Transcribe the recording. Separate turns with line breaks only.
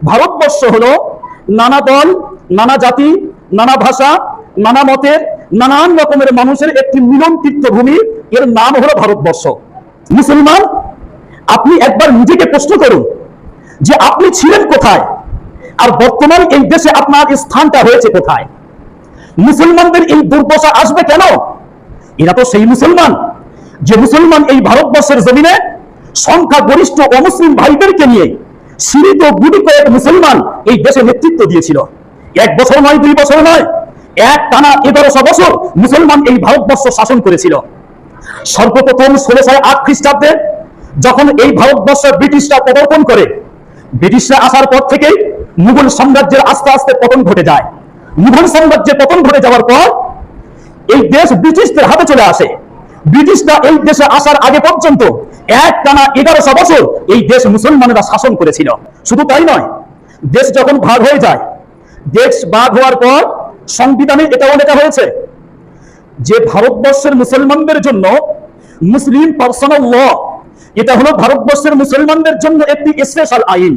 ভারতবর্ষ হলো নানা দল, নানা জাতি, নানা ভাষা, নানা মতের, নানান রকমের মানুষের একটি মিলন তীর্থভূমি। এর নাম হলো ভারতবর্ষ। মুসলমান, আপনি একবার নিজেকে প্রশ্ন করুন যে আপনি ছিলেন কোথায়, আর বর্তমান এই দেশে আপনার স্থানটা হয়েছে কোথায়। মুসলমানদের এই দুর্দশা আসবে কেন? এরা তো সেই মুসলমান যে মুসলমান এই ভারতবর্ষের জমিনে সংখ্যাগরিষ্ঠ অমুসলিম ভাইদেরকে নিয়ে সীমিত গুটি কয়েক মুসলমান এই দেশে নেতৃত্ব দিয়েছিল। 1 বছর নয়, 2 বছর নয়, এক টানা 1100 বছর মুসলমান এই ভারতবর্ষ শাসন করেছিল। সর্বপ্রথম 1608 খ্রিস্টাব্দে যখন এই ভারতবর্ষে ব্রিটিশরা পদার্পণ করে, ব্রিটিশরা আসার পর থেকে মুঘল সাম্রাজ্যের আস্তে আস্তে পতন ঘটে যায়। মুঘল সাম্রাজ্যের পতন ঘটে যাওয়ার পর এই দেশ ব্রিটিশদের হাতে চলে আসে। ব্রিটিশরা এই দেশে আসার আগে পর্যন্ত এক টানা 1100 বছর এই দেশ মুসলমানেরা শাসন করেছিল। শুধু তাই নয়, দেশ যখন ভাগ হয়ে যায়, দেশ ভাগ হওয়ার পর সংবিধানে এটাও লেখা হয়েছে যে ভারতবর্ষের মুসলমানদের জন্য মুসলিম পার্সোনাল ল, এটা হলো ভারতবর্ষের মুসলমানদের জন্য একটি স্পেশাল আইন।